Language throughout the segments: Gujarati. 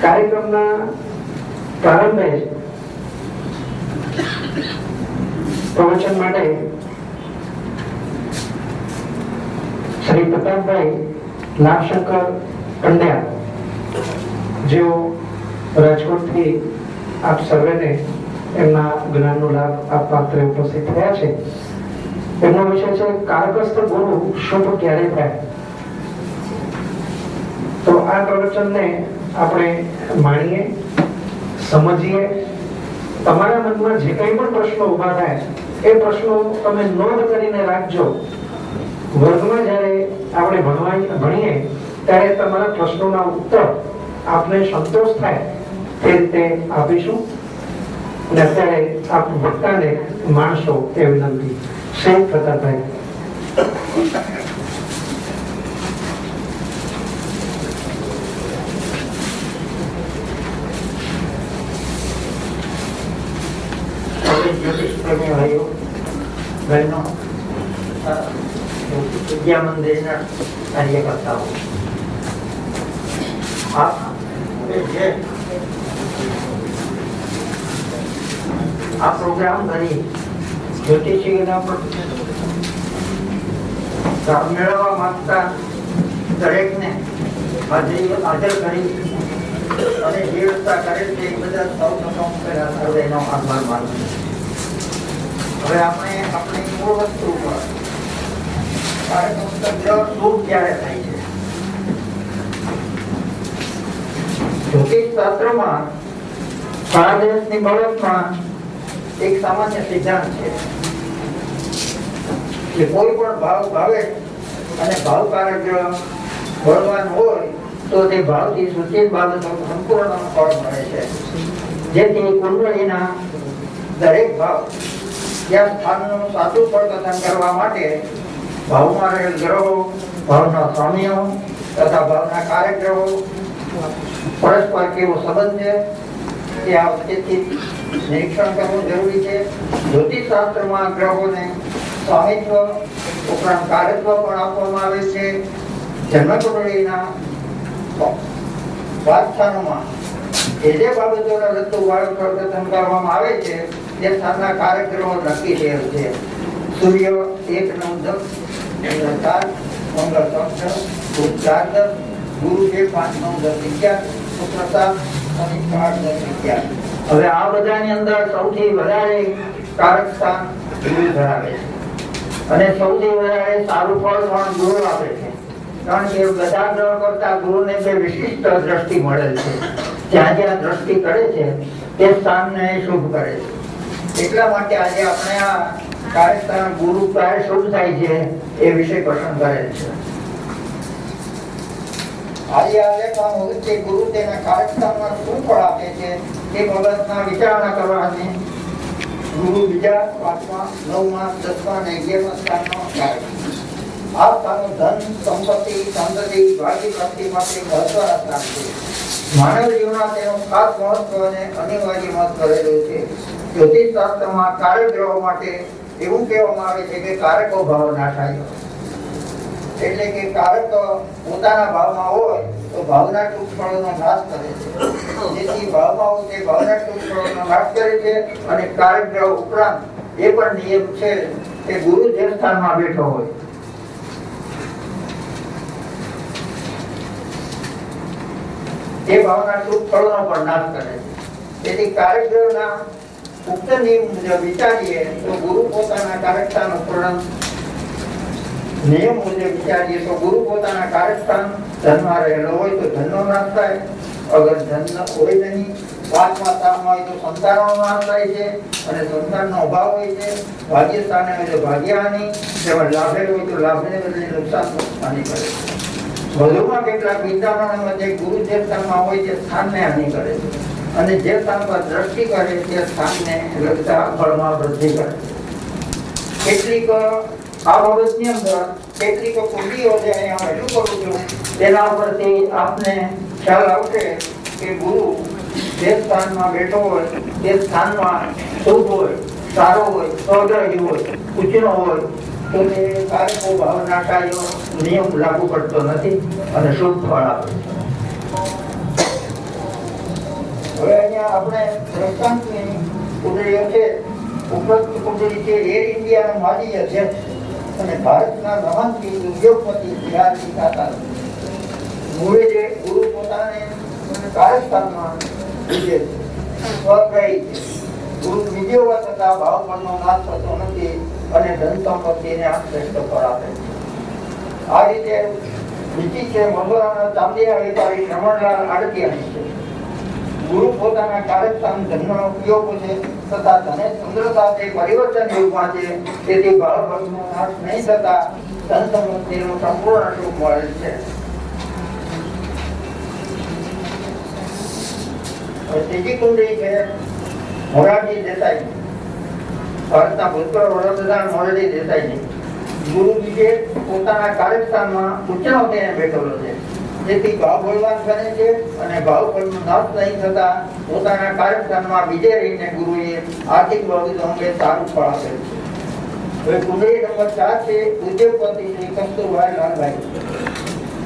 કાર્યક્રમના પ્રારંભે પ્રવચન માટે શ્રી પ્રતાપભાઈ લાભશંકર પંડ્યા, જેઓ રાજકોટથી આપ સર્વેને એમના જ્ઞાનનો લાભ આપવા ઉપસ્થિત થયા છે. એમનો વિષય છે કારકસ્થ ગુરુ શુભ ક્યારે થાય. તો આ પ્રવચનને આપણે માણીએ, સમજીએ. તમારા મનમાં જે કંઈ પણ પ્રશ્નો ઉભા થાય એ પ્રશ્નો તમે નોંધ કરીને રાખજો. વર્ગમાં જ્યારે આપણે ભણીએ ત્યારે તમારા પ્રશ્નોના ઉત્તર આપને સંતોષ થાય તે રીતે આપીશું. અને અત્યારે આપ વક્તાને માણસો એ વિનંતી. શ્રી પ્રતાપભાઈ. વિદ્યા મંદિરના કાર્યકર્તાઓ, આ પ્રોગ્રામ કરી જ્યોતિષીના મેળવવા માંગતા દરેકને હાજર કરી અને જે વ્યવસ્થા કરે છે એ બધા સૌ પ્રથમ સર્વેનો આભાર માનું. હવે આપણે આપણી મૂળ વસ્તુ ઉપર શુભ ક્યારે થાય છે. જ્યોતિષ શાસ્ત્રમાં ભારત દેશની બાબતમાં એક સામાન્ય સિદ્ધાંત છે કે કોઈ પણ ભાવ ભાવે અને ભાવકારક બળવાન હોય તો તે ભાવથી સૂચિત બાબતો સંપૂર્ણ ફળ મળે છે. જેથી કુંડળીના દરેક ભાવ ત્યાં સ્થાનનું સાચું ફળ કથન કરવા માટે ભાવમાં રહેલ ગ્રહો, ભાવના સ્વામીઓ તથા ભાવના કારક ગ્રહો પરસ્પર કેવો સંબંધ છે તે આ વચ્ચેથી નિરીક્ષણ કરવું જરૂરી છે. જ્યોતિષ શાસ્ત્રમાં ગ્રહોને સ્વામિત્વ ઉપરાંત કારકત્વ પણ આપવામાં આવે છે. જન્મકુંડળીના વાદસ્થાનોમાં જે બાબતોને લગતું વાળકથન કરવામાં આવે છે તે સ્થાનના કારક ગ્રહો નક્કી થયેલ છે. સૂર્ય 1, 9, 10, મંગળ 4, મંગળ 3, બુધ 4, 10, ગુરુ 5, 9, 10, 11, શુક્ર 7, શનિ 8, 10, 11. હવે આ બધાની અંદર સૌથી વધારે કારક સ્થાન ગુરુ ધરાવે છે અને સૌથી વધારે સારું ફળ પણ ગુરુ આપે છે. કારણ કે બધા ગ્રહ કરતા ગુરુને બે વિશિષ્ટ દ્રષ્ટિ મળેલ છે. જ્યાં જ્યાં દ્રષ્ટિ કરે છે તે સ્થાનને શુભ કરે છે. એટલા માટે આજે આપણે આ કાર્યસ્થાન ગુરુ ક્યારે શુભ થાય છે એ વિશે પસંદ કરેલ છે. આજે આ લેખમાં છે ગુરુ તેના કાર્યસ્થાનમાં શું ફળ આપે છે તે બાબતના વિચારણા કરવાની. ગુરુ બીજા, 5મા, 9મા, 10મા અને 11મા સ્થાનનો કારક. આ સ્થાનો ધન, સંપત્તિ, સંતતિ, ભાગ્ય પ્રાપ્તિ માટે મહત્વના સ્થાન છે. માનવ જીવનમાં તેનું ખાસ મહત્વ અને અનિવાર્ય મહત્વ રહેલું છે. જ્યોતિષ શાસ્ત્રમાં કારક ગ્રહો માટે એવું કહેવામાં આવે છે કે કારકો ભાવ નાશાય. એટલે કે કારક પોતાના ભાવમાં હોય તો ભાવના ટૂંક ફળોનો નાશ કરે છે. જેથી ભાવમાં હોય તે ભાવના ટૂંક ફળોનો નાશ કરે છે. અને કારક ગ્રહ ઉપરાંત એ પણ નિયમ છે કે ગુરુ જે સ્થાનમાં બેઠો હોય તે ભાવના ટૂંક ફળોનો પણ નાશ કરે છે. તેથી કારક ગ્રહના ઉક્ત નિયમ મુજબ વિચારીએ તો ગુરુ પોતાના કારકસ્થાન ઉપરાંત નિયમ મુજબ વિચારીએ તો ગુરુ પોતાના કારકસ્થાન ધનમાં રહેલો હોય તો ધનનો નાશ થાય. અગર ધન હોય નહીં, 5મા સ્થાનમાં હોય તો સંતાનનો નાશ થાય છે અને સંતાનનો અભાવ હોય છે. ભાગ્ય સ્થાને હોય તો ભાગ્યહાનિ, જેમાં લાભેલ હોય તો લાભને બદલે નુકસાન હાનિ કરે છે. વધુમાં કેટલાક વિદ્વાનોના મતે ગુરુ જે સ્થાનમાં હોય તે સ્થાનને હાનિ કરે છે અને જે સ્થાન પર દ્રષ્ટિ કરે તે સ્થાનને લગતા ફળમાં વૃદ્ધિ કરે છે. કેટલીક આ બાબતની અંદર કેટલીક કુંડીઓ જે અહીંયા રજૂ કરું છું તેના ઉપરથી આપને ખ્યાલ આવશે કે ગુરુ જે સ્થાનમાં બેઠો હોય તે સ્થાનમાં શુભ હોય, સારો હોય, સ્વગ્રહી હોય, ઉચ્ચનો હોય તો તે કારકો ભાવનાશાયો નિયમ લાગુ પડતો નથી અને શુભ ફળ આપે છે. હવે અહીંયા આપણે દ્રષ્ટાંતની કુંડળીઓ છે, ઉપરોક્ત કુંડળી છે એર ઇન્ડિયાના માજી અધ્યક્ષ અને ભારતના નામાંકિત ઉદ્યોગપતિ બિહારી હતા. મૂળે જે ગુરુ પોતાને કાર્યસ્થાનમાં વિજય સ્વગ્રહી છે. ગુરુ વિજય હોવા છતાં ભાવપણનો નાશ થતો નથી અને ધન સંપત્તિને શ્રેષ્ઠ ફળ આપે છે. આ રીતે બીજી છે મથુરાના ચાંદિયા વેપારી રમણલાલ આડતિયાની છે. ગુરુ પોતાના કાર્યસ્થાન ધનનો ઉપયોગ છે તથા ધને ચંદ્ર સાથે પરિવર્તન યુગમાં છે, તેથી ભાવપણનો નાશ નહીં થતા ધન સંપત્તિનું સંપૂર્ણ સુખ મળે છે. ત્રીજી કુંડળી છે મોરારજી દેસાઈ, ભારતના ભૂતપૂર્વ વડાપ્રધાન મોરારજી દેસાઈની. ગુરુ વિજય પોતાના કાર્યસ્થાનમાં ઉચ્ચનો થઈને બેઠેલો છે, જેથી ભાવ બળવાન બને છે અને ભાવ પરનો નાશ નહીં થતા પોતાના કાર્યસ્થાનમાં વિજય રહીને ગુરુએ આર્થિક બાબતો અંગે સારું ફળ આપે છે. હવે કુંડળી નંબર 4 છે ઉદ્યોગપતિ શ્રી કસ્તુરભાઈ લાલભાઈ.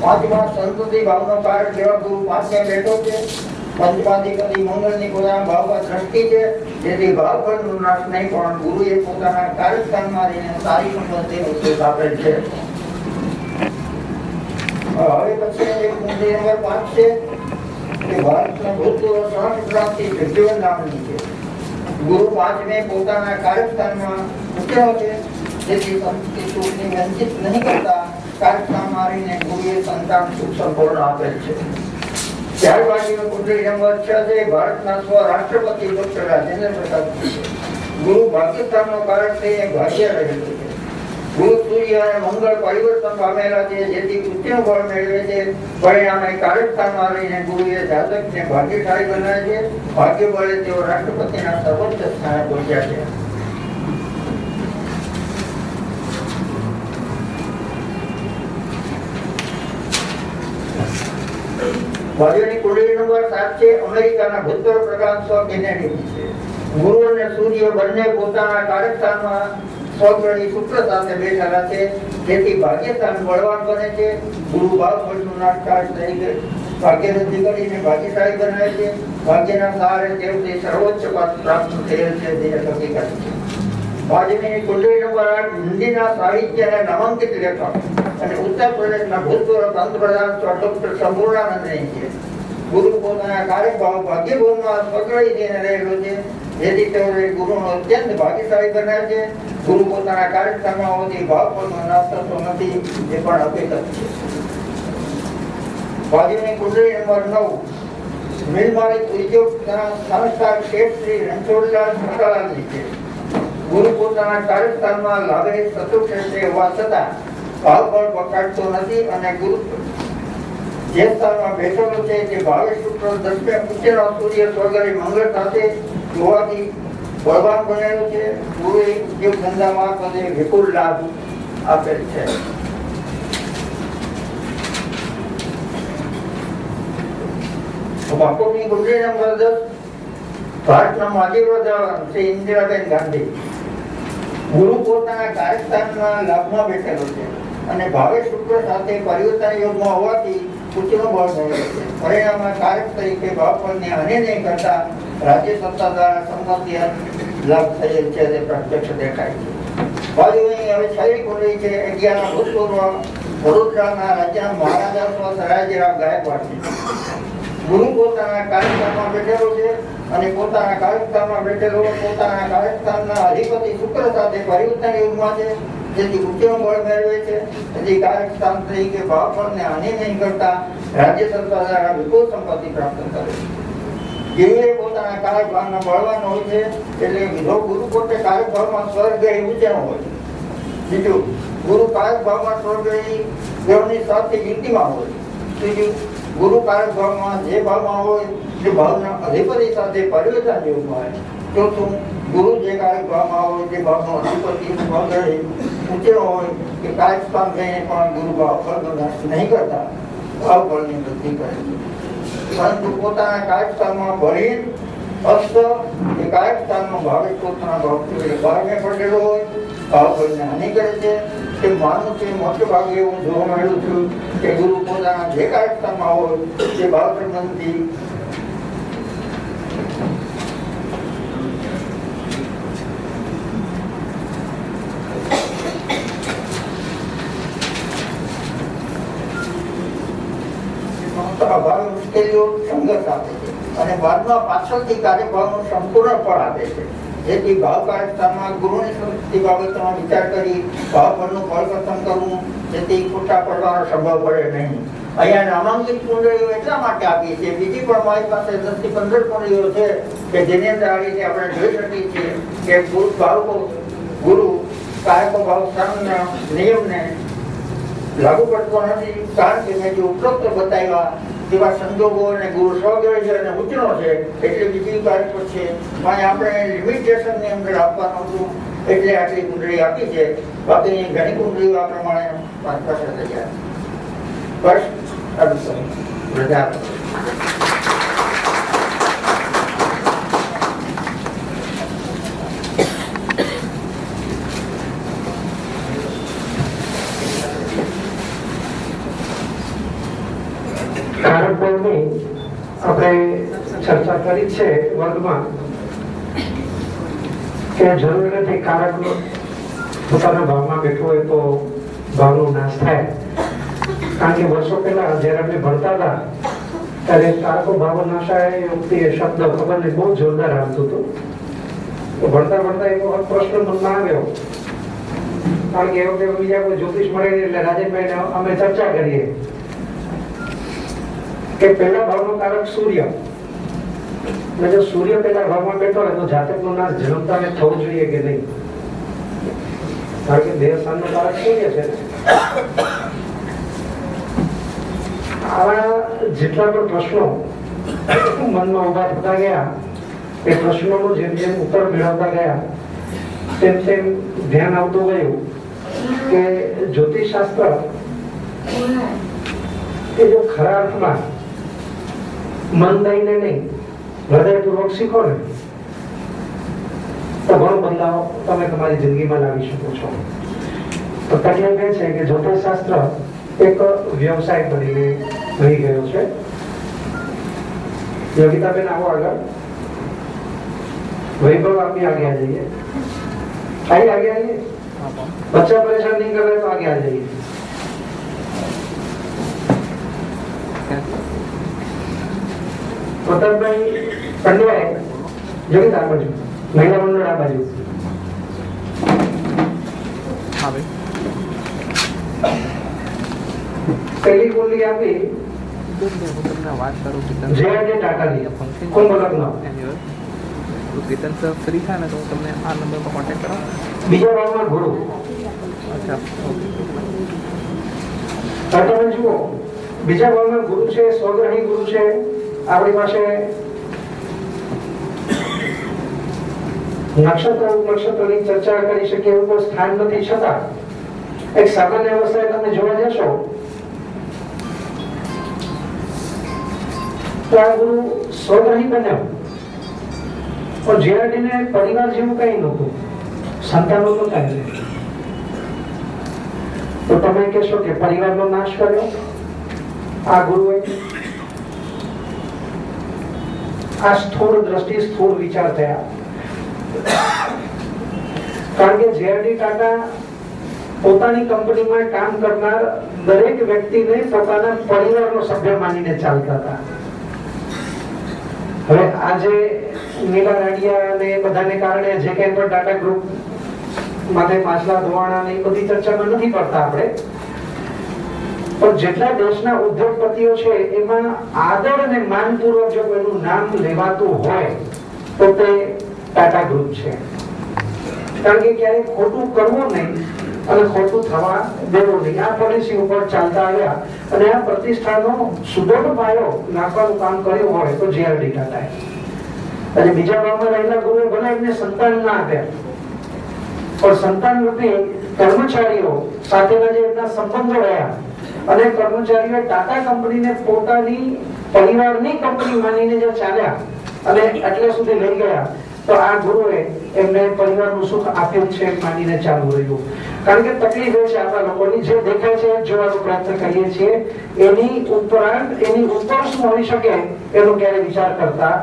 પાંચમા સંતતિ ભાવનો કારક જેવા ગુરુ પાંચમે બેઠો છે. પંચમાધિપતિ મંગળની પોતાના ભાવમાં દ્રષ્ટિ છે, જેથી ભાવ પરનો નાશ નહીં પણ ગુરુએ પોતાના કાર્યસ્થાનમાં રહીને સારી સંપત્તિનો સુખ આપેલ છે. હવે પછી એક કુંડળી નંબર 5 છે કે ભારતના ભૂતપૂર્વ સંસ્કૃતિ જગજીવન નામની છે. ગુરુ પાંચમે પોતાના કાર્યસ્થાનમાં ઉતર્યો છે, જેથી સંપત્તિ સુખની વંચિત નહીં કરતા કાર્યસ્થાનમાં રહીને ગુરુએ સંતાન સુખ સંપૂર્ણ આપેલ છે. ત્યારબાદ કુંડળી નંબર 6 છે ભારતના સ્વ રાષ્ટ્રપતિ ડોક્ટર રાજેન્દ્ર પ્રસાદ. ગુરુ ભાગ્યસ્થાનનો કારક થઈને ભાગ્ય રહેલું છે. ગુરુ સૂર્ય અને મંગળ પરિવર્તન પામેલા છે, જેથી ઉચ્ચનું ફળ મેળવે છે. પરિણામે કાર્યસ્થાનમાં રહીને ગુરુએ જાતકને ભાગ્યશાળી બનાવે છે. ભાગ્ય બળે તેઓ રાષ્ટ્રપતિના સર્વોચ્ચ સ્થાને પહોંચ્યા છે. ભાગ્યની કુંડળી નંબર 7 છે અમેરિકાના ભૂતપૂર્વ પ્રધાન કેનેડી છે. ગુરુ અને સૂર્ય બંને પોતાના કાર્યસ્થાનમાં સ્વગ્રહી શુક્ર સાથે બેઠેલા છે, જેથી ભાગ્યસ્થાન બળવાન બને છે. ગુરુ ભાવ બળનું નાશકાર તરીકે ભાગ્યવૃદ્ધિ કરીને ભાગ્યશાળી બનાવે છે. ભાગ્યના સહારે તેઓથી સર્વોચ્ચ પદ પ્રાપ્ત થયેલ છે તે હકીકત છે. ભાગ્યની કુંડળી નંબર 8 હિન્દીના સાહિત્યના નામાંકિત લેખક અને ઉત્તર પ્રદેશના ભૂતપૂર્વ પંતપ્રધાન ડોક્ટર સંપૂર્ણાનંદની છે. ગુરુ પોતાના કાર્યભાવ ભાગ્યભવનમાં સ્વગ્રહી થઈને રહેલો છે, જેથી તેઓએ ગુરુનો અત્યંત ભાગ્યશાળી બનાવે છે. ગુરુ પોતાના કાર્યસ્થાનમાં હોવાથી ભાવ પરનો નાશ થતો નથી એ પણ હકીકત છે. ભાગ્યની કુંડળી નંબર 9 મિલ માલિક ઉદ્યોગના સંસ્થાક શેઠ શ્રી રણછોડલાલ મોટાલાલની છે. ગુરુ પોતાના કાર્યસ્થાનમાં લાભે શત્રુ ક્ષેત્રે હોવા છતાં ભાવ બળ પકડતો નથી અને ગુરુ જે સ્થાનમાં બેઠેલો છે તે ભાવે શુક્ર દસમે ઉચ્ચનો સૂર્ય સ્વર્ગરી મંગળ સાથે હોવાથી બળવાન બનેલો છે. ગુરુએ ઉદ્યોગ ધંધા મારફતે વિપુલ લાભ આપેલ છે. બાપુની કુંડળી નંબર 10 ભારતના માજી વડાપ્રધાન શ્રી ઇન્દિરાબેન ગાંધી. ગુરુ પોતાના કાર્યસ્થાનમાં લાભમાં બેઠેલો છે અને ભાવે શુક્ર સાથે પરિવર્તન યોગમાં હોવાથી ઉચ્ચનો બળ મેળવે છે. પરિણામે કાર્ય તરીકે ભાવ પરને હાનિ નહીં કરતા રાજ્ય સત્તા દ્વારા સંમતિ લાભ થયેલ છે તે પ્રત્યક્ષ દેખાય છે. બાજુની હવે છેલ્લી કુંડળી છે 11 ભૂતપૂર્વ વડોદરાના રાજ્યના મહારાજા સયાજીરાવ ગાયકવાડ છે. ગુરુ પોતાના કાર્યસ્થાનમાં બેઠેલો છે અને પોતાના કાર્યસ્થાનના અધિપતિ શુક્ર સાથે પરિવર્તન યુગમાં છે, જેથી ઉચ્ચનું બળ મેળવે છે. તેથી કાર્યસ્થાન તરીકે ભાવ ફળને હાનિ નહીં કરતા રાજ્ય સરકાર દ્વારા વિપુલ સંપત્તિ પ્રાપ્ત કરે છે. ગુરુએ પોતાના કાર્યભાવના બળવાન હોય છે, એટલે જો ગુરુ પોતે કાર્યભાવમાં સ્વર્ગી ઊંચાનો હોય. બીજું, ગુરુ કાર્યભાવમાં સ્વર્ગી દેવની સાથે યુતિમાં હોય. ત્રીજું, ગુરુ કાર્યભાવમાં જે ભાવમાં હોય તે ભાવના અધિપતિ સાથે પરિવર્તન યોગમાં હોય. ચોથું, ગુરુ જે કાર્યભાવમાં હોય તે ભાવનો અધિપતિ સ્વગ્રહી ઊંચેનો હોય કે કાર્યસ્થાન થઈને પણ ગુરુ ભાવ ફળનો નાશ નહીં કરતા ભાવ ફળની વૃદ્ધિ કરે છે. પરંતુ પોતાના કાર્યસ્થાનમાં બળહીન અસ્ત એ કાર્યસ્થાનમાં ભાવે પોતાના ભાવ બહારને પડેલો હોય ભાવ ફળને હાનિ કરે છે. તે માનું છે મોટે ભાગે એવું જોવા મળ્યું છું કે ગુરુ પોતાના જે કાર્યસ્થાનમાં હોય તે ભાવ સંબંધી અભાવી મુશ્કેલીઓ સંઘર્ષ આપે છે અને બાદમાં પાછળથી કાર્યભાવનું સંપૂર્ણ ફળ આપે છે. જેથી ભાવ કાર્યસ્થાનમાં ગુરુની સંસ્કૃતિ બાબતોનો વિચાર કરી ભાવ પરનું ફળ પસંદ કરવું, જેથી ખોટા પડવાનો સંભવ પડે નહીં. અહીંયા નામાંકિત કુંડળીઓ એટલા માટે આપી છે, બીજી પણ મારી પાસે 10 થી 15 કુંડળીઓ છે કે જેની અંદર આ રીતે આપણે જોઈ શકીએ છીએ કે ગુરુ ભાવકો ગુરુ કાયકો ભાવ સંઘના નિયમને લાગુ પડતો નથી, કારણ કે મેં જે ઉપરોક્ત બતાવ્યા તેવા સંજોગો અને ગુરુ સ્વગ્રહ છે અને ઉચનો છે એટલે બીજી બાબતો છે પણ આપણે લિમિટેશન ની અંદર આપવાનું હતું એટલે આટલી કુંડળી આપી છે. બાકી ઘણી કુંડળીઓ આ પ્રમાણે પાસે તૈયાર બસ અભિષેક પ્રજાપતિ. કારકબળની આપણે ચર્ચા કરી છે વર્ગમાં કે જરૂર નથી કારક પોતાના ભાવમાં બેઠો હોય તો ભાવનો નાશ થાય. કારણ કે વર્ષો પહેલા જયારે આપણે ભણતા હતા ત્યારે કારકો ભાવ નાશાય એ શબ્દ ખબર નહીં બહુ જોરદાર આવતું હતું. તો ભણતા ભણતા એક વખત પ્રશ્ન મનમાં આવ્યો, કારણ કે એ વખતે બીજા કોઈ જ્યોતિષ મળે નહીં એટલે રાજેશભાઈને અમે ચર્ચા કરીએ કે પહેલા ભાવનો કારક સૂર્ય, અને જો સૂર્ય પહેલા ભાવમાં બેઠો હોય તો જાતકનો નાશ જન્મતાને થવો જોઈએ કે નહીં? કારણ કે દેહ સ્થાનનો કારક સૂર્ય છે. આવા જેટલા પણ પ્રશ્નો મનમાં ઉભા થતા ગયા એ પ્રશ્નોનો જેમ જેમ ઉત્તર મેળવતા ગયા તેમ તેમ ધ્યાન આવતું ગયું કે જ્યોતિષશાસ્ત્ર એ જો ખરા અર્થમાં મન દઈને નહીં હૃદયપૂર્વક શીખો ને તો ઘણો બદલાવ તમે તમારી જિંદગીમાં લાવી શકો છો. તો તકલીફ એ છે કે જ્યોતિષશાસ્ત્ર એક વ્યવસાય બનીને રહી ગયો છે. યોગિતાબેન આવો આગળ. વૈભવ આપી आगे आ जाइए. आइए आगे आइए. बच्चा परेशान नहीं कर रहे तो आगे आ जाइए. પ્રતાપભાઈ પંડ્યાએ યોગિતા આ બાજુ, મહિલા મંડળ આ બાજુ. હા ભાઈ. પહેલી કુંડલી આપી વાત કરું જે આજે ટાટાની કુંભ લગ્ન. કેતન સર ફ્રી થાય ને તો હું તમને આ નંબર પર કોન્ટેક્ટ કરાવું. બીજા ભાવમાં ગુરુ. અચ્છા તમે જુઓ બીજા ભાવમાં ગુરુ છે, સ્વગ્રહી ગુરુ છે. આપણી પાસે નક્ષત્રની ચર્ચા કરી શકીએ એવું કોઈ સ્થાન નથી, છતાં એક સામાન્ય અવસ્થાએ તમે જોવા જશો તો આ ગુરુ સ્વગ્રહી બન્યો પણ જેઆરડીને પરિવાર જેવું કઈ નહોતું, સંતાનો નહોતા. તો તમે કહેશો કે પરિવારનો નાશ કર્યો આ ગુરુએ? આ સ્થૂળ દ્રષ્ટિ, સ્થૂળ વિચાર થયા. કારણ કે જેઆરડી ટાટા પોતાની કંપનીમાં કામ કરનાર દરેક વ્યક્તિને પોતાના પરિવારનો સભ્ય માનીને ચાલતા હતા. હવે આજે નીલા રાડિયા અને બધાને કારણે જે કંઈ પણ ટાટા ગ્રુપ માટે માછલા ધોવાણા ને બધી ચર્ચામાં નથી પડતા આપણે, પણ જેટલા દેશના ઉદ્યોગપતિઓ છે એમાં આદર અને માનપૂર્વક જો કોઈનું નામ લેવાતું હોય તો તે ટાટા ગ્રુપ છે. કારણ કે ક્યારેય ખોટું કરવું નહીં અને ખોટું થવા દેવું નહીં, આ પોલિસી ઉપર ચાલતા આવ્યા અને આ પ્રતિષ્ઠાનો સુદૃઢ પાયો નાખવાનું કામ કર્યું હોય તો જેઆરડી ટાટાએ. અને બીજા ભાગમાં રહેલા ગુરુએ ભલે એમને સંતાન ના આપ્યા પણ સંતાન રૂપી કર્મચારીઓ સાથેના જે એમના સંબંધો રહ્યા અને કર્મચારીઓ ટાટા કંપનીને પોતાની પરિવારની કંપની માનીને જે ચાલ્યા અને એટલે સુધી લઈ ગયા તો આ ગુરુએ એમને પરિવારનું સુખ આપ્યું છે માનીને ચાલુ રહ્યું. કારણ કે તકલીફ એ છે આપણા લોકોની, જે દેખાય છે જોવાનો પ્રયત્ન કરીએ છીએ એની ઉપરાંત એની ઉપર શું હોઈ શકે એનો ક્યારે વિચાર કરતા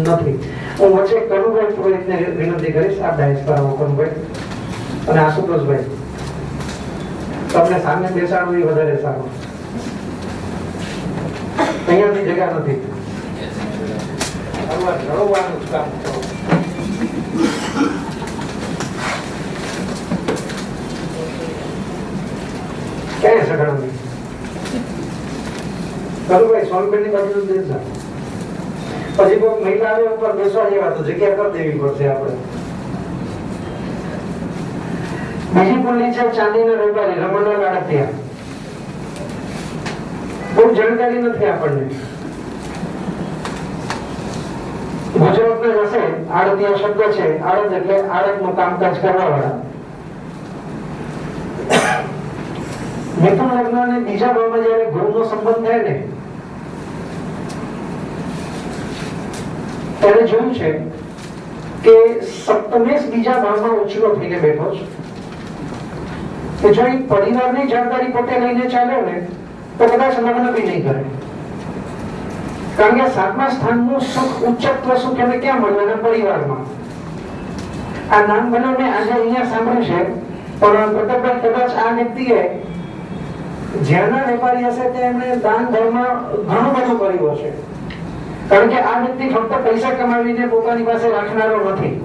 નથી. હું વચ્ચે કરુભાઈ પુરોહિતને વિનંતી કરીશ, આ ડાયસ પર આવો કરુભાઈ અને આશુતોષભાઈ, તમને સામે બેસાડવું એ વધારે સારું. અહીંયાથી જગ્યા નથી. લડવાનું જ કામ કરો. ક્યાંય સગડા નથી. કરુભાઈ સોનબેનની બાજુ દેશા. પછી કોઈ મહિલા આવે ઉપર બેસવા જેવા તો જગ્યા કરી દેવી પડશે આપણે. બીજી પુલ્લી છે ચાંદીના વેપારી રમણના લાડતિયા. બહુ જાણકારી નથી આપણને. ગુજરાતના હશે આડતિયા શબ્દ છે. આડત એટલે આડતનું કામકાજ કરવા વાળા. મિથુન લગ્ન અને બીજા ભાવમાં જયારે ગુરુનો સંબંધ થાય ને ત્યારે જોયું છે કે સપ્તમેશ બીજા ભાવમાં ઉછળો થઈને બેઠો છે. કે જો એ પરિવારની જવાબદારી પોતે લઈને ચાલે ને તો કદાચ લગ્ન બી નહીં કરે. કારણ કે સાતમા સ્થાનનું સુખ ઉચ્ચત્વ સુખ એને ક્યાં મળ્યું? એના પરિવારમાં. આ નામ ભલે મેં આજે અહીંયા સાંભળ્યું છે, પણ પ્રતાપભાઈ કદાચ આ વ્યક્તિએ જ્યાંના વેપારી હશે તે એમણે દાન ધર્મ ઘણું બધું કર્યું હશે. કારણ કે આ વ્યક્તિ ફક્ત પૈસા કમાવીને પોતાની પાસે રાખનારો નથી.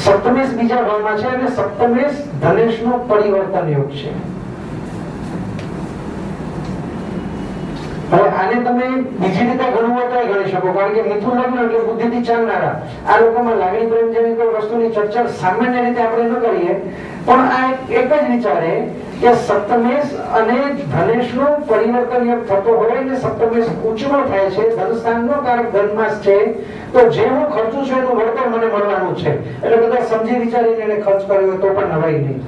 સપ્તમેશ બીજા ભાવમાં છે અને સપ્તમેશ ધનેશનો પરિવર્તન યોગ છે. હવે આને તમે બીજી રીતે ગણવું હોય તો ગણી શકો. કારણ કે મિથુન લગ્ન એટલે બુદ્ધિથી ચાલનારા. આ લોકોમાં લાગણી પ્રેમ જેવી કોઈ વસ્તુની ચર્ચા સામાન્ય રીતે આપણે ન કરીએ, પણ આ એક જ વિચારે કે સપ્તમેશ અને ધનેશનો પરિવર્તન યોગ થતો હોય ને સપ્તમેશ ઉચ્ચનો થાય છે, ધનસ્થાનનો કારક ધનમાસ છે, તો જે હું ખર્ચું છું એનું વળતર મને મળવાનું છે. એટલે બધા સમજી વિચારીને એને ખર્ચ કર્યો હોય તો પણ નવાઈ નહીં.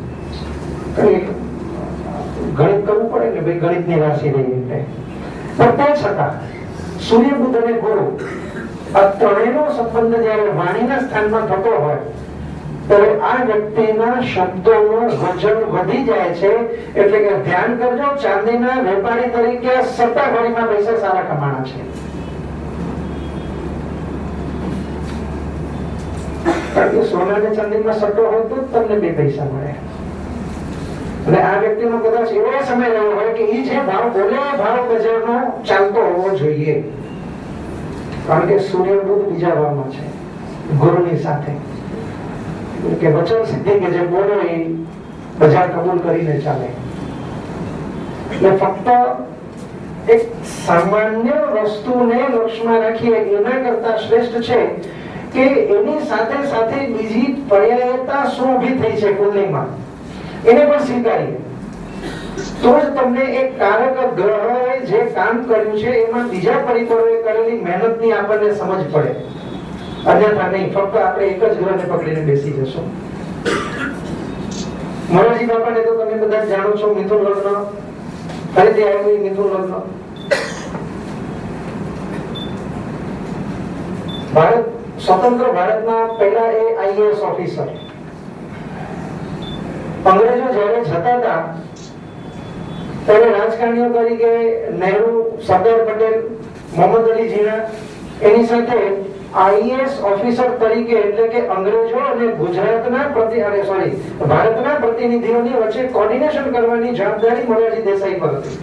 ગણિત કરવું પડે ને ભાઈ, ગણિતની રાશિ રહી એટલે. પણ તે છતાં સૂર્ય બુધ અને ગુરુ આ ત્રણેયનો સંબંધ જ્યારે વાણીના સ્થાનમાં થતો હોય ત્યારે આ વ્યક્તિના શબ્દોનું વજન વધી જાય છે. એટલે કે ધ્યાન કરજો, ચાંદીના વેપારી તરીકે સત્તાઘડીમાં પૈસા સારા કમાણા છે. કારણ કે સોના અને ચાંદીમાં સટ્ટો હોય તો તમને બે પૈસા મળે. અને આ વ્યક્તિનો કદાચ એવો સમય રહ્યો હોય કે એ જે ભાવ બોલે ભાવ બજારનો ચાલતો હોવો જોઈએ. કારણ કે સૂર્ય બુધ બીજા ભાવમાં છે ગુરુની સાથે. કે વચન સિદ્ધિ કે જે બોલે એ બજાર કબૂલ કરીને ચાલે. એટલે ફક્ત એક સામાન્ય વસ્તુને લક્ષ્યમાં રાખીએ એના કરતા શ્રેષ્ઠ છે કે એની સાથે સાથે બીજી પર્યાયતા શું ઊભી થઈ છે કુંડલીમાં એને પણ સ્વીકારીએ. તો જ તમને એક કારક ગ્રહએ જે કામ કર્યું છે એમાં બીજા પરિબળોએ કરેલી મહેનતની આપણને સમજ પડે. અન્યથા નહીં, ફક્ત આપણે એક જ ગ્રહને પકડીને બેસી જશું. મોરારજી બાપાને તો તમે બધા જાણો છો, મિથુન લગ્ન ફરીથી આવ્યું. મિથુન લગ્ન ભારત સ્વતંત્ર ભારતના પહેલા એ આઈએએસ ઓફિસર. અંગ્રેજો જ્યારે જતા હતા ત્યારે રાજકારણીઓ તરીકે નહેરુ, સરદાર પટેલ, મોહમ્મદ અલી જીના, એની સાથે આઈએએસ ઓફિસર તરીકે એટલે કે અંગ્રેજો અને ગુજરાતના ભારતના પ્રતિનિધિઓની વચ્ચે કોર્ડિનેશન કરવાની જવાબદારી મોરારજી દેસાઈ પર હતી.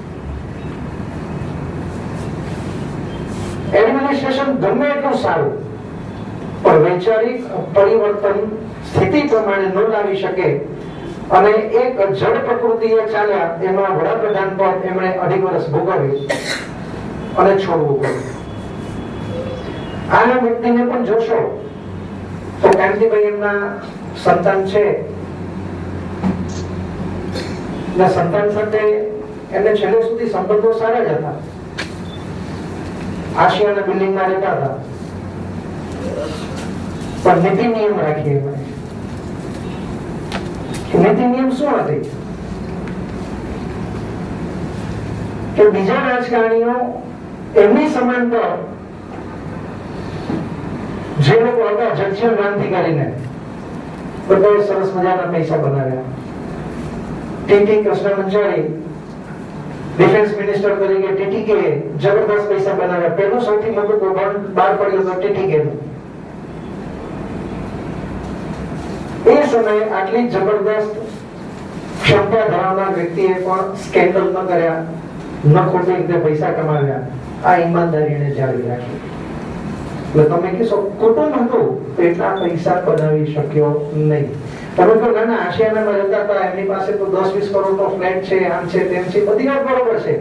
એડમિનિસ્ટ્રેશન ગમે એટલું સારું પણ વૈચારિક પરિવર્તન સ્થિતિ પ્રમાણે ન લાવી શકે અને એક જડ પ્રકૃતિએ ચાલ્યા એમાં વડાપ્રધાન પદ એમણે 2.5 વર્ષ ભોગવ્યું અને છોડવું પડ્યું. આ વ્યક્તિને પણ જોશો તો કાંતિભાઈ એમના સંતાન છે ને સંતાન સાથે એમને છેલ્લે સુધી સંબંધો સારા જ હતા. આશિયાના બિલ્ડિંગમાં રહેતા હતા પણ નીતિ નિયમ રાખીએ. નીતિ નિયમ શું હતી કે બીજા રાજકારણીઓ એમની સમાંતર જે લોકો હતા જગજીવન રામથી કરીને બધાએ સરસ મજાના પૈસા બનાવ્યા. ટીટી કૃષ્ણ મંચારી ડિફેન્સ મિનિસ્ટર તરીકે ટીટીકે જબરદસ્ત પૈસા બનાવ્યા. પહેલું સૌથી મોટું કૌભાંડ બહાર પડ્યું હતું ટીટીકેનું. એ સમયે આટલી જબરદસ્ત ક્ષમતા ધરાવનાર વ્યક્તિએ પણ સ્કેન્ડલ ન કર્યા, ન ખોટી રીતે પૈસા કમાવ્યા, આ ઈમાનદારીને જાળવી રાખી. એટલે તમે કહેશો કુટુંબ હતું તો એટલા પૈસા બનાવી શક્યો નહીં. તમે તો નાના આશિયાનામાં રહેતા હતા, એમની પાસે તો 10-20 કરોડ નો ફ્લેટ છે, આમ છે તેમ છે, બધી વાત બરોબર છે.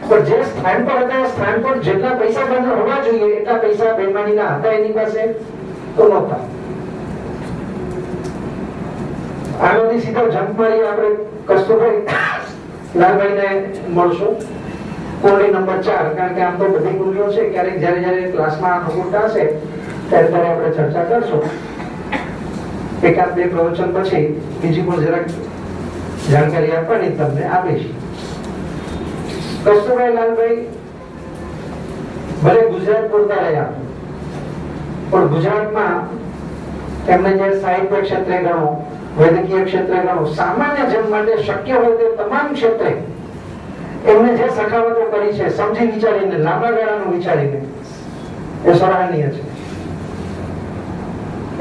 પણ જે સ્થાન પર હતા એ સ્થાન પર જેટલા પૈસા બંધ હોવા જોઈએ એટલા પૈસા બેમાનીના હતા એની પાસે તો નહોતા. આનાથી સીધો જમ્પ મારી આપણે કસ્તુરભાઈ લાલભાઈને મળશું, કુંડળી નંબર 4. કારણ કે આમ તો બધી કુંડળીઓ છે, ક્યારેક જ્યારે ક્લાસમાં અનુકૂળતા હશે ત્યારે આપણે ચર્ચા કરશું. એકાદ બે પ્રવચન પછી બીજી પણ જરાક જાણકારી આપવાની તમને આપીશ. કસ્તુરભાઈ લાલભાઈ ભલે ગુજરાત પૂરતા રહ્યા, પણ ગુજરાતમાં એમને જે સાહિત્ય ક્ષેત્રે ગણો, વૈદ્યકીય ક્ષેત્રે ગણો, સામાન્ય જન માટે શક્ય હોય તે તમામ ક્ષેત્રે એમને જે સખાવતો કરી છે, સમજી વિચારીને, લાંબા ગાળાનું વિચારીને, એ સરાહનીય છે.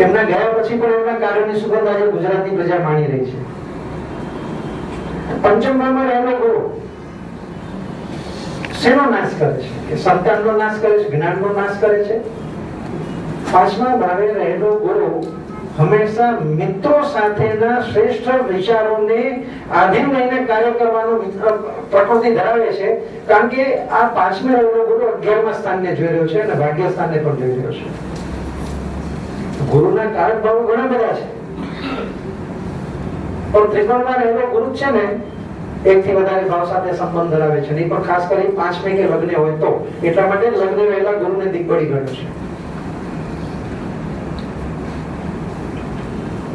એમના ગયા પછી પણ એમના કાર્યોની સુગંધ આજે ગુજરાતની પ્રજા માણી રહી છે. પંચમભાવમાં રહેલો ગુરુ શેનો નાશ કરે છે? કે સંતાનનો નાશ કરે છે, જ્ઞાનનો નાશ કરે છે. પાંચમા ભાવે રહેલો ગુરુ હંમેશા મિત્રો સાથેના શ્રેષ્ઠ વિચારોને આધીન રહીને કાર્ય કરવાનો પ્રકૃતિ ધરાવે છે. કારણ કે આ પાંચમે રહેલો ગુરુ 11મા સ્થાનને જોઈ રહ્યો છે અને ભાગ્ય સ્થાનને પણ જોઈ રહ્યો છે. ગુરુના કારક ભાવો ઘણા બધા છે, પણ ત્રિકોણમાં રહેલો ગુરુ છે ને, એકથી વધારે ભાવ સાથે સંબંધ ધરાવે છે. નહીં પણ ખાસ કરી પાંચમે કે લગ્ન હોય તો, એટલા માટે લગ્ન વહેલા ગુરુને દિગ્બળી ગણ્યો છે.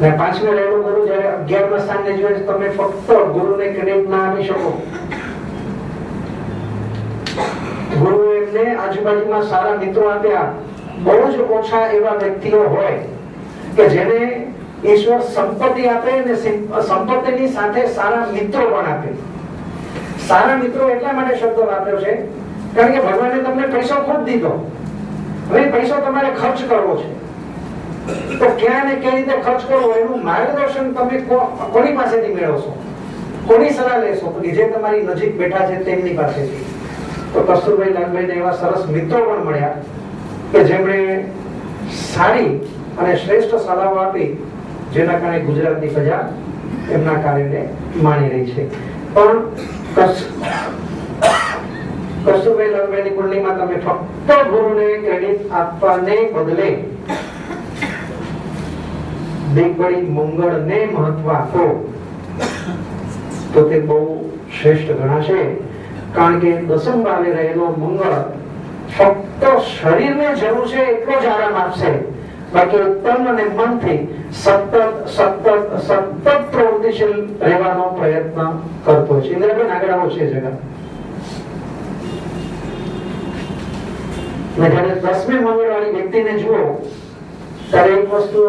ને પાંચમે રહેલો ગુરુ જ્યારે 11મા સ્થાનને જોઈએ તો તમે ફક્ત ગુરુને ક્રેડિટ ના આપી શકો. ગુરુએ એમને આજુબાજુમાં સારા મિત્રો આપ્યા. બહુ જ ઓછા એવા વ્યક્તિઓ હોય કે જેને ઈશ્વર સંપત્તિ આપે અને સંપત્તિની સાથે સારા મિત્રો પણ આપે. સારા મિત્રો એટલા માટે શબ્દ વાપર્યો છે કારણ કે ભગવાને તમને પૈસો ખૂબ દીધો, હવે પૈસો તમારે ખર્ચ કરવો છે, તો ક્યાં ને કઈ રીતે ખર્ચ કરવો એનું માર્ગદર્શન તમે કોની પાસેથી મેળવશો, કોની સલાહ લેશો? તો જે તમારી નજીક બેઠા છે તેમની પાસેથી. તો કસ્તુરભાઈ લાલભાઈને એવા સરસ મિત્રો પણ મળ્યા કે જેમણે સારી અને શ્રેષ્ઠ સલાહો આપી, જેના કારણે ગુજરાતની પ્રજા એમના કાર્યને માણી રહી છે. પણ કસ્તુરભાઈ લાલભાઈની કુંડળીમાં તમે ફક્ત ગુરુને ક્રેડિટ આપવાને બદલે દિગ્બળી મંગળને મહત્વ આપો તો તે બહુ શ્રેષ્ઠ ગણાશે. કારણ કે 10મ ભાવે રહેલો મંગળ ફક્ત શરીરને જરૂર છે એટલો જ આરામ આપશે, બાકી તન અને મનથી સતત પ્રવૃત્તિશીલ રહેવાનો પ્રયત્ન કરતો છે. ઇન્દ્રબેન આગળ આવો છે જગત. જ્યારે 10મે મંગળવાળી વ્યક્તિને જુઓ ત્યારે એક વસ્તુ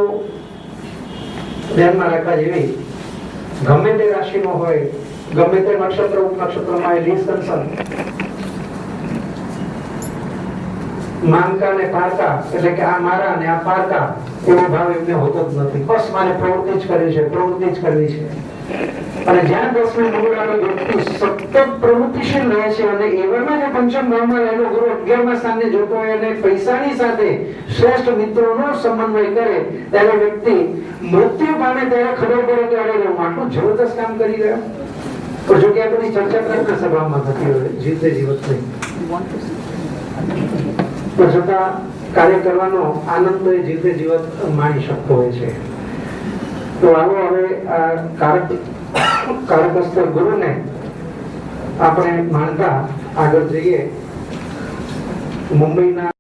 ધ્યાનમાં રાખવા જેવી, ગમે તે રાશિનો હોય, ગમે તે નક્ષત્ર ઉપનક્ષત્રમાં માનકા ને પારકા, એટલે કે આ મારા ને આ પારકા એવો ભાવ એમને હોતો જ નથી. બસ મારે પ્રવૃત્તિ જ કરવી છે, પ્રવૃત્તિ જ કરવી છે. અને જ્યાં 10મે મંગળવાળી વ્યક્તિ સતત પ્રવૃત્તિશીલ રહે છે અને એવામાં જે પંચમ ભાવમાં રહેલો ગુરુ 11મા સ્થાનને જોતો હોય અને પૈસાની સાથે શ્રેષ્ઠ મિત્રોનો સમન્વય કરે, ત્યારે વ્યક્તિ મૃત્યુ પામે ત્યારે ખબર પડે કે અરે હું આટલું જબરદસ્ત કામ કરી રહ્યો. તો જો કે આ બધી ચર્ચા પ્રાર્થના સભામાં થતી હોય, જીવતે જીવત નહીં. તો છતાં કાર્ય કરવાનો આનંદ એ જીવતે જીવત માણી શકતો હોય છે. તો આવો હવે આ કારકસ્થ ગુરુને આપણે માનતા આગળ જઈએ. મુંબઈના